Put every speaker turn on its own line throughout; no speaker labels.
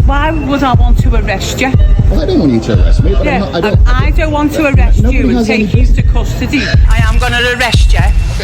why would I want to arrest you?
Well, I don't want you to arrest me, but
Yeah,
I
don't want to arrest you and take you to custody. I am going to arrest you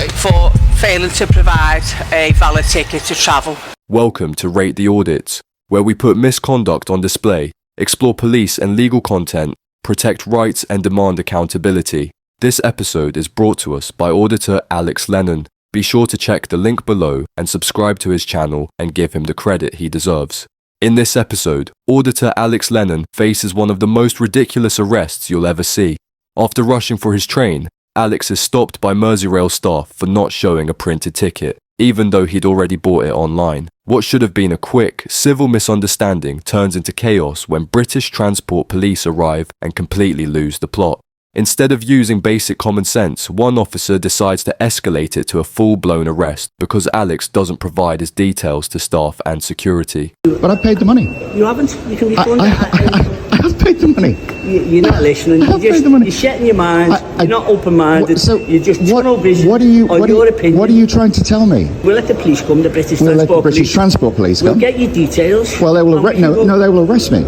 for failing to provide a valid ticket to travel.
Welcome to Rate the Audits, where we put misconduct on display, explore police and legal content, protect rights and demand accountability. This episode is brought to us by Auditor Alex Lennon. Be sure to check the link below and subscribe to his channel and give him the credit he deserves. In this episode, Auditor Alex Lennon faces one of the most ridiculous arrests you'll ever see. After rushing for his train, Alex is stopped by Merseyrail staff for not showing a printed ticket, even though he'd already bought it online. What should have been a quick, civil misunderstanding turns into chaos when British Transport Police arrive and completely lose the plot. Instead of using basic common sense, one officer decides to escalate it to a full-blown arrest because Alex doesn't provide his details to staff and security.
But I paid the money.
You haven't. You can refund
I have paid the money.
You're not listening. You're shutting your mind. You're not open-minded.
So
you're just tunnel vision
what are you,
on your opinion.
What are you trying to tell me?
We'll let the police come, the British
We'll let
Transport
the British Transport Police come?
We'll get your details.
Well, they will they will arrest me.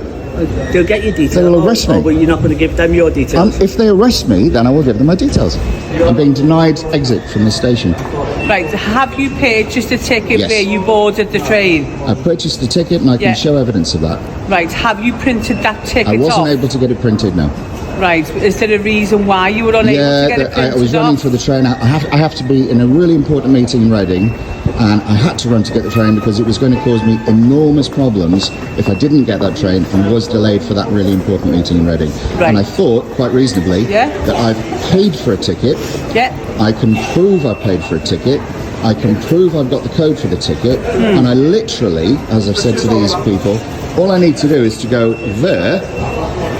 They'll get your details.
They will arrest me.
But you're not going to give them your details.
If they arrest me, then I will give them my details. I'm being denied exit from the station.
Right, have you purchased a ticket
Yes.
where you boarded the train?
I purchased the ticket and I can show evidence of that.
Right, have you printed that ticket
I wasn't
off?
able to get it printed, no.
Right, is there a reason why you were unable to get it printed
I was running
off?
for the train. I have to be in a really important meeting in Reading, and I had to run to get the train because it was going to cause me enormous problems if I didn't get that train and was delayed for that really important meeting in Reading.
Right.
And I thought, quite reasonably, that I've paid for a ticket.
Yeah.
I can prove I paid for a ticket. I can prove I've got the code for the ticket. And I literally, as I've said to these people, all I need to do is to go there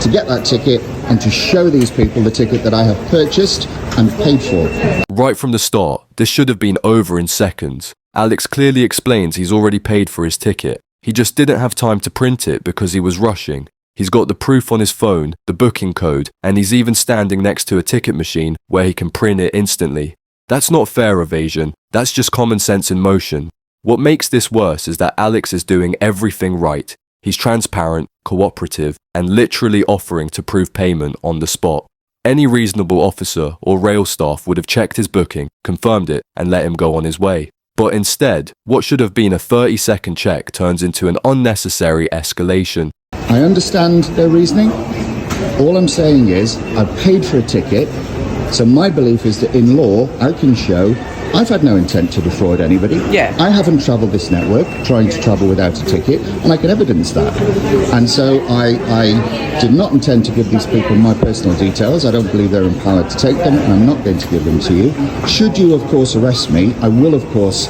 to get that ticket and to show these people the ticket that I have purchased and paid for.
Right from the start, this should have been over in seconds. Alex clearly explains he's already paid for his ticket. He just didn't have time to print it because he was rushing. He's got the proof on his phone, the booking code, and he's even standing next to a ticket machine where he can print it instantly. That's not fare evasion, that's just common sense in motion. What makes this worse is that Alex is doing everything right. He's transparent, cooperative, and literally offering to prove payment on the spot. Any reasonable officer or rail staff would have checked his booking, confirmed it, and let him go on his way. But instead, what should have been a 30-second check turns into an unnecessary escalation.
I understand their reasoning. All I'm saying is I've paid for a ticket, so my belief is that in law I can show I've had no intent to defraud anybody.
Yeah.
I haven't travelled this network trying to travel without a ticket, and I can evidence that. And so I did not intend to give these people my personal details. I don't believe they're empowered to take them, and I'm not going to give them to you. Should you, of course, arrest me, I will, of course,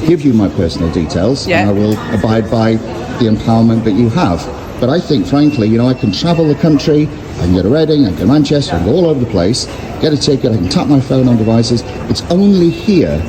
give you my personal details, and I will abide by the empowerment that you have. But I think, frankly, I can travel the country, I can go to Reading, I can go to Manchester, I can go all over the place, get a ticket, I can tap my phone on devices. It's only here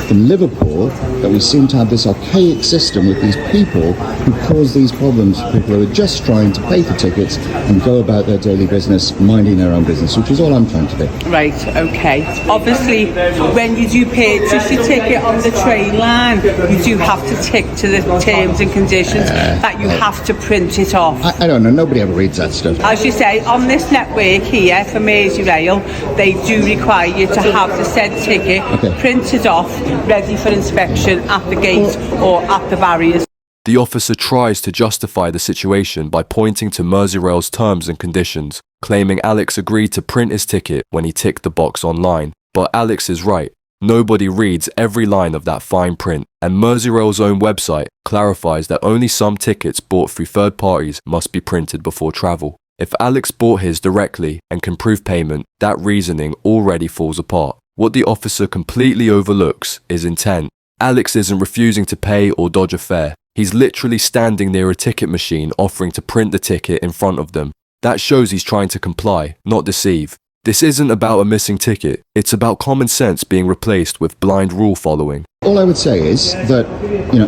in Liverpool that we seem to have this archaic system with these people who cause these problems for people who are just trying to pay for tickets and go about their daily business, minding their own business, which is all I'm trying to do.
Right, okay. Obviously, when you do purchase your ticket on the train line, you do have to tick to the terms and conditions that you have to print it off.
I don't know, nobody ever reads that stuff.
As you say, on this network here for Merseyrail, they do require you to have the said ticket printed off, ready for inspection at the gate or at the barriers.
The officer tries to justify the situation by pointing to Merseyrail's terms and conditions, claiming Alex agreed to print his ticket when he ticked the box online. But Alex is right. Nobody reads every line of that fine print, and Merseyrail's own website clarifies that only some tickets bought through third parties must be printed before travel. If Alex bought his directly and can prove payment, that reasoning already falls apart. What the officer completely overlooks is intent. Alex isn't refusing to pay or dodge a fare. He's literally standing near a ticket machine offering to print the ticket in front of them. That shows he's trying to comply, not deceive. This isn't about a missing ticket. It's about common sense being replaced with blind rule following.
All I would say is that,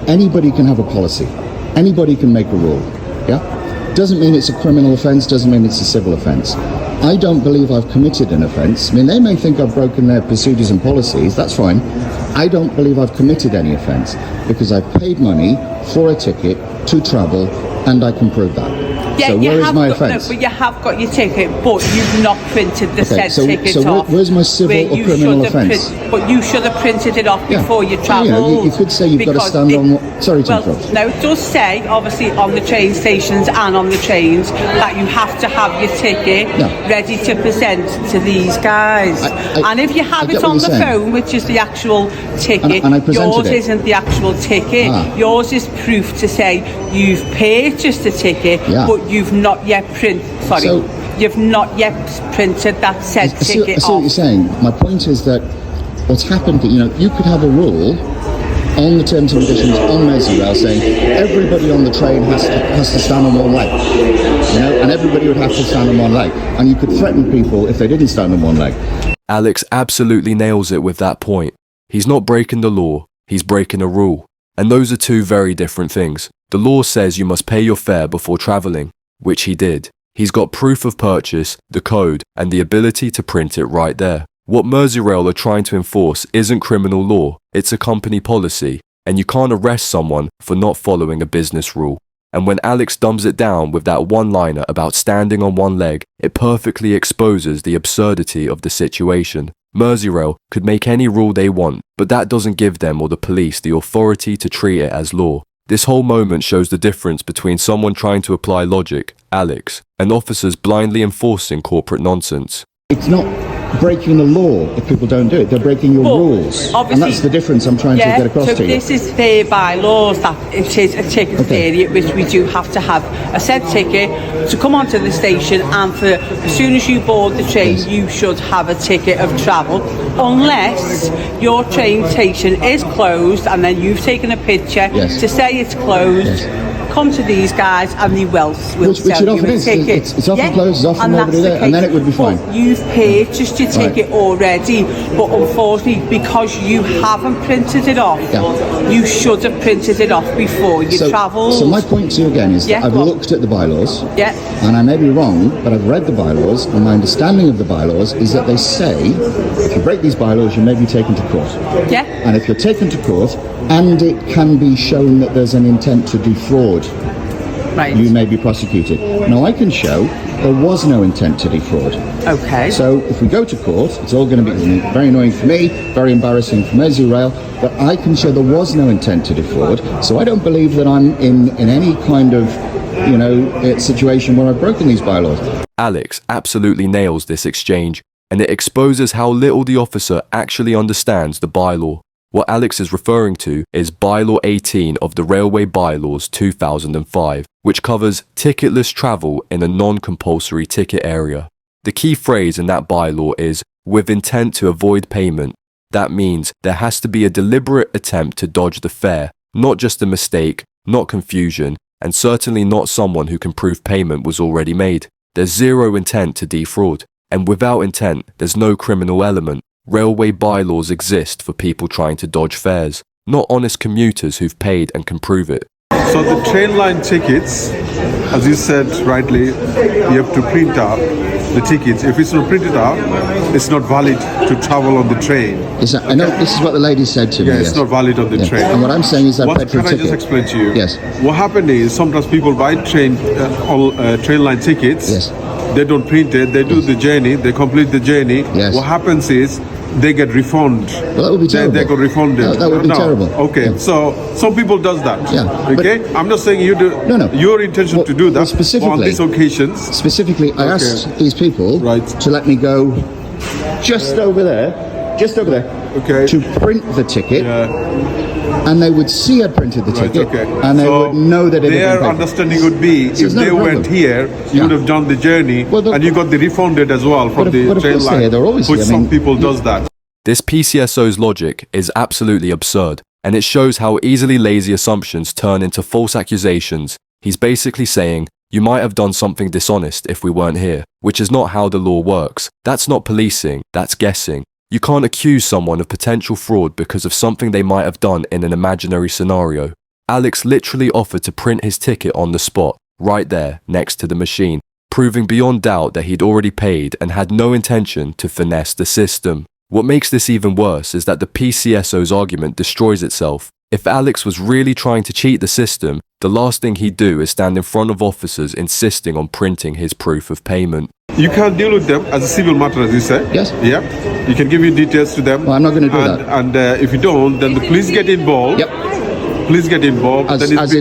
anybody can have a policy. Anybody can make a rule. Yeah? Doesn't mean it's a criminal offence, doesn't mean it's a civil offence. I don't believe I've committed an offence. I mean, they may think I've broken their procedures and policies, that's fine. I don't believe I've committed any offence because I've paid money for a ticket to travel and I can prove that.
Yeah,
so where is my offence?
No, but you have got your ticket, but you've not printed the said ticket off.
Where's my civil or criminal offence?
But you should have printed it off before you travelled.
You could say you've got to stand on... Sorry to interrupt.
No, it does say, obviously, on the train stations and on the trains, that you have to have your ticket ready to present to these guys. And if you have it on the phone, which is the actual ticket,
and
yours isn't the actual ticket. Yours is proof to say you've purchased a ticket, but you've not yet you've not yet printed that said ticket
I see what you're saying. My point is that what's happened, you could have a rule on the terms and conditions on Merseyrail saying everybody on the train has to stand on one leg, and everybody would have to stand on one leg, and you could threaten people if they didn't stand on one leg.
Alex absolutely nails it with that point. He's not breaking the law, he's breaking a rule. And those are two very different things. The law says you must pay your fare before travelling, which he did. He's got proof of purchase, the code, and the ability to print it right there. What Merseyrail are trying to enforce isn't criminal law, it's a company policy, and you can't arrest someone for not following a business rule. And when Alex dumbs it down with that one-liner about standing on one leg, it perfectly exposes the absurdity of the situation. Merseyrail could make any rule they want, but that doesn't give them or the police the authority to treat it as law. This whole moment shows the difference between someone trying to apply logic, Alex, and officers blindly enforcing corporate nonsense.
It's not breaking the law if people don't do it. They're breaking your rules. And that's the difference I'm trying to get across to you.
This is their bylaws, that it is a ticket period, which we do have to have a said ticket to come onto the station, and for as soon as you board the train, you should have a ticket of travel, unless your train station is closed and then you've taken a picture to say it's closed. Come to these guys and they will sell you a ticket.
It's often closed, it's often nobody there, and then it would be fine.
But you've purchased your ticket already, but unfortunately, because you haven't printed it off, you should have printed it off before you travelled.
So my point to you again is that I've looked at the bylaws, and I may be wrong, but I've read the bylaws, and my understanding of the bylaws is that they say if you break these bylaws, you may be taken to court. And if you're taken to court, and it can be shown that there's an intent to defraud, you may be prosecuted. Now I can show there was no intent to defraud. So if we go to court, it's all going to be very annoying for me, very embarrassing for Merseyrail, but I can show there was no intent to defraud. So I don't believe that I'm in any kind of situation where I've broken these bylaws.
Alex absolutely nails this exchange, and it exposes how little the officer actually understands the bylaw. What Alex is referring to is Bylaw 18 of the Railway Bylaws 2005, which covers ticketless travel in a non-compulsory ticket area. The key phrase in that bylaw is, with intent to avoid payment. That means there has to be a deliberate attempt to dodge the fare, not just a mistake, not confusion, and certainly not someone who can prove payment was already made. There's zero intent to defraud, and without intent, there's no criminal element. Railway bylaws exist for people trying to dodge fares, not honest commuters who've paid and can prove it.
So the train line tickets, as you said rightly, you have to print out the tickets. If it's not printed out, it's not valid to travel on the train.
I know this is what the lady said to me.
It's not valid on the train.
And what I'm saying is that petrol ticket.
Can I just explain to you?
Yes.
What happened is sometimes people buy train line tickets. They don't print it. They do the journey. They complete the journey. What happens is they get refunded.
Well, that would be terrible.
They got refunded.
That would be terrible.
Okay, so some people does that. Okay, I'm not saying you do.
No.
Your intention to do that.
Specifically,
on these occasions.
Specifically, I asked these people to let me go just over there, to print the ticket. And they would see I printed the ticket, and they would know that it had been
their
paid.
Understanding would be if they went here, you would have done the journey, and you got the refunded as well from the train line, which some people does that.
This PCSO's logic is absolutely absurd, and it shows how easily lazy assumptions turn into false accusations. He's basically saying, you might have done something dishonest if we weren't here, which is not how the law works. That's not policing, that's guessing. You can't accuse someone of potential fraud because of something they might have done in an imaginary scenario. Alex literally offered to print his ticket on the spot, right there, next to the machine, proving beyond doubt that he'd already paid and had no intention to finesse the system. What makes this even worse is that the PCSO's argument destroys itself. If Alex was really trying to cheat the system, The last thing he'd do is stand in front of officers insisting on printing his proof of payment.
You can deal with them as a civil matter, as you said.
Yes.
Yeah. You can give your details to them.
Well, I'm not going to do
and,
that.
And if you don't, then the police get involved.
Yep.
Police get involved.
As
then it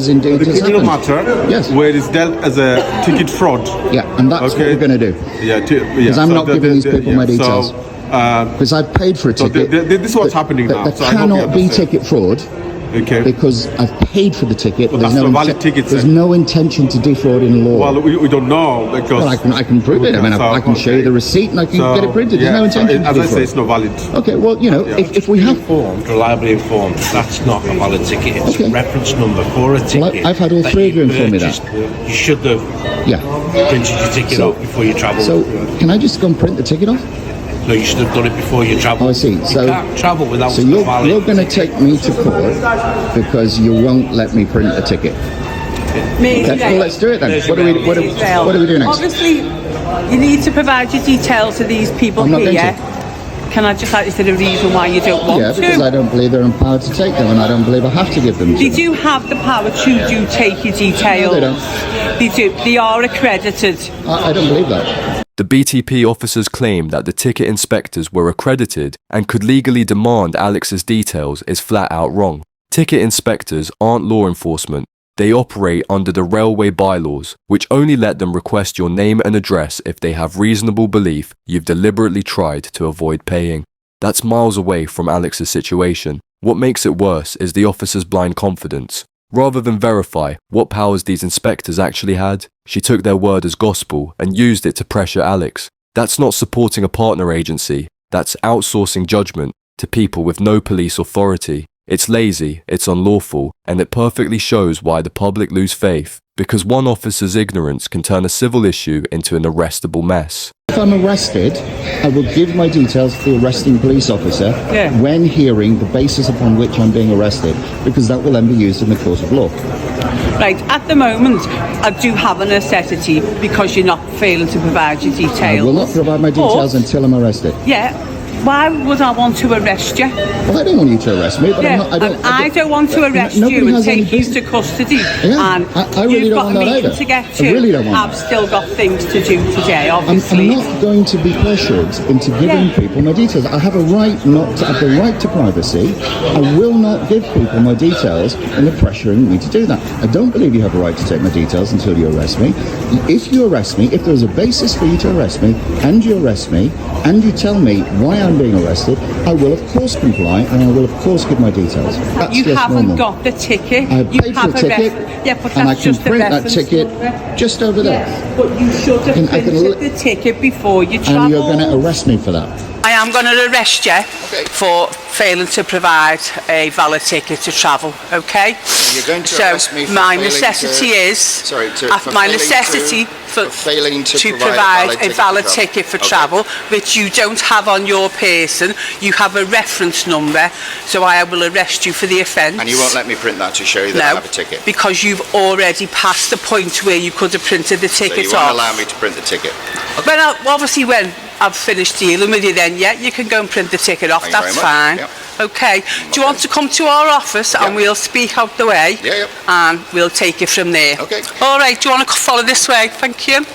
indeed
the
has
criminal
happened.
matter.
Yes.
Where it is dealt as a ticket fraud.
Yeah, and that's what we're going to do.
Yeah.
Because I'm not giving these people my details.
So,
because I've paid for a
so
ticket.
this is what's happening now.
There
So I hope you
cannot be
understand.
ticket fraud.
Okay.
Because I've paid for the ticket.
Well, that's not a valid ticket,
There's
sir.
no intention to defraud in law.
Well, we don't know because.
Well, I can prove it. I mean, I can show you the receipt and I can get it printed. There's no intention
as
to
I
defraud.
say, it's not valid.
Okay, well, you know, if we have...
Reliably informed, that's not a valid ticket. It's
Okay.
a reference number for a ticket.
Well, I've had all
that
three of you inform me
purchased.
that.
You should have
Yeah.
printed your ticket
So-
off before you travel.
So, can I just go and print the ticket off?
No, you should have done it before you travel.
Oh, I see. So-
you can't travel without
So
a
you're
valid
going to take me to court because you won't let me print a ticket. Okay, well, let's do it then. What do we do next?
Obviously, you need to provide your details to these people
I'm not going
here.
to.
Can I just ask, is there a reason why you don't want
Yeah, because
to?
I don't believe they're empowered to take them, and I don't believe I have to give them to
They
them.
do have the power to do take your details.
No, they don't.
They do. They are accredited.
I don't believe that.
The BTP officers claimed that the ticket inspectors were accredited and could legally demand Alex's details is flat out wrong. Ticket inspectors aren't law enforcement. They operate under the railway bylaws, which only let them request your name and address if they have reasonable belief you've deliberately tried to avoid paying. That's miles away from Alex's situation. What makes it worse is the officer's blind confidence. Rather than verify what powers these inspectors actually had, she took their word as gospel and used it to pressure Alex. That's not supporting a partner agency, that's outsourcing judgment to people with no police authority. It's lazy, it's unlawful, and it perfectly shows why the public lose faith, because one officer's ignorance can turn a civil issue into an arrestable mess.
If I'm arrested, I will give my details to the arresting police officer when hearing the basis upon which I'm being arrested, because that will then be used in the court of law.
Right, at the moment, I do have a necessity because you're not failing to provide your details.
I will not provide my details
But-
until I'm arrested.
Yeah, why would I want to arrest you?
Well, I don't want you to arrest me, but
Yeah,
I
don't want to arrest
nobody
you and
has any
take you to
business.
custody.
Yeah,
And
I really
you've
don't
got
want
a
that
meeting
either.
to get
I
to.
really don't want
I've
that.
still got things to do today,
I'm
obviously.
not going to be pressured into giving people my details. I have a right not to have the right to privacy. I will not give people my details and they're pressuring me to do that. I don't believe you have a right to take my details until you arrest me. If you arrest me, if there's a basis for you to arrest me, and you arrest me, and you tell me why I'm being arrested, I will of course comply and I will of course give my details. That's
You
just
haven't
normal.
got the ticket.
I have
You
paid for
have
the ticket,
yeah, but
and I
that's
can
just a
print that
reference
ticket
number.
just over there.
Yes, but you should have
I can
printed the ticket before you travel.
And you're going to arrest me for that.
I am going to arrest you for failing to provide a valid ticket to travel, okay?
You're going to
so
arrest me for
my
failing
necessity
to-
is
Sorry, to- for
my
failing
necessity
to-
for
failing to
provide a valid
to
ticket for
travel.
travel, which you don't have on your person. You have a reference number, so I will arrest you for the offence.
And you won't let me print that to show you that I have a ticket.
because you've already passed the point where you could have printed the
So
ticket
you won't
off.
allow me to print the ticket.
Obviously when I've finished dealing with you then, yeah, you can go and print the ticket off,
Thank you
that's
very
fine.
much.
Okay, do you want to come to our office and
Yeah.
we'll speak out the way?
Yeah.
And we'll take it from there.
Okay.
All right, do you want to follow this way? Thank you.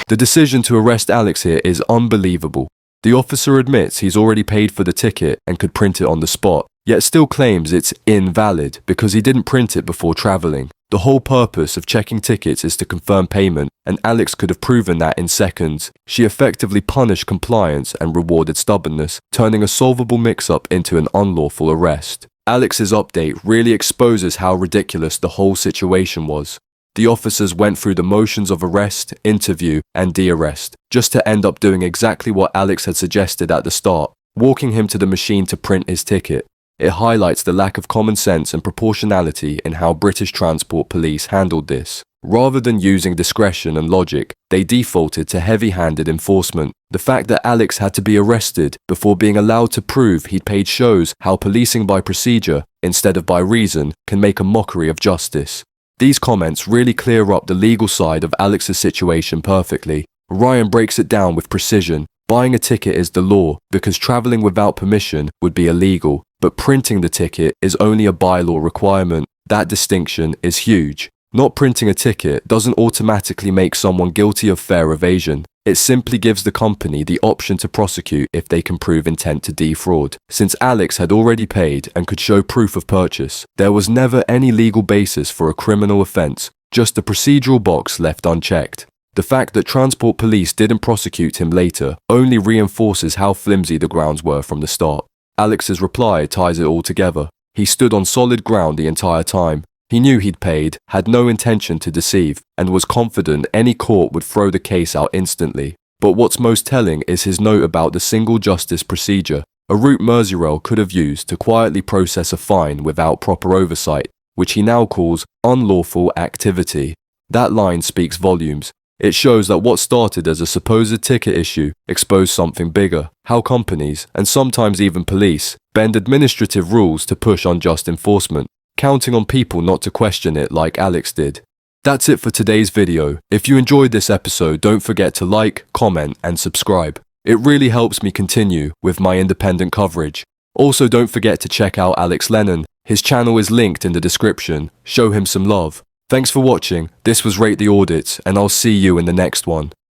The decision to arrest Alex here is unbelievable. The officer admits he's already paid for the ticket and could print it on the spot, yet still claims it's invalid because he didn't print it before travelling. The whole purpose of checking tickets is to confirm payment, and Alex could have proven that in seconds. She effectively punished compliance and rewarded stubbornness, turning a solvable mix-up into an unlawful arrest. Alex's update really exposes how ridiculous the whole situation was. The officers went through the motions of arrest, interview, and de-arrest, just to end up doing exactly what Alex had suggested at the start, walking him to the machine to print his ticket. It highlights the lack of common sense and proportionality in how British Transport Police handled this. Rather than using discretion and logic, they defaulted to heavy-handed enforcement. The fact that Alex had to be arrested before being allowed to prove he'd paid shows how policing by procedure, instead of by reason, can make a mockery of justice. These comments really clear up the legal side of Alex's situation perfectly. Ryan breaks it down with precision. Buying a ticket is the law because travelling without permission would be illegal, but printing the ticket is only a bylaw requirement. That distinction is huge. Not printing a ticket doesn't automatically make someone guilty of fare evasion. It simply gives the company the option to prosecute if they can prove intent to defraud. Since Alex had already paid and could show proof of purchase, there was never any legal basis for a criminal offence, just a procedural box left unchecked. The fact that Transport Police didn't prosecute him later only reinforces how flimsy the grounds were from the start. Alex's reply ties it all together. He stood on solid ground the entire time. He knew he'd paid, had no intention to deceive, and was confident any court would throw the case out instantly. But what's most telling is his note about the single justice procedure, a route Merseyrail could have used to quietly process a fine without proper oversight, which he now calls unlawful activity. That line speaks volumes. It shows that what started as a supposed ticket issue exposed something bigger, how companies, and sometimes even police, bend administrative rules to push unjust enforcement, counting on people not to question it like Alex did. That's it for today's video. If you enjoyed this episode, don't forget to like, comment, and subscribe. It really helps me continue with my independent coverage. Also, don't forget to check out Alex Lennon. His channel is linked in the description. Show him some love. Thanks for watching. This was Rate the Audits, and I'll see you in the next one.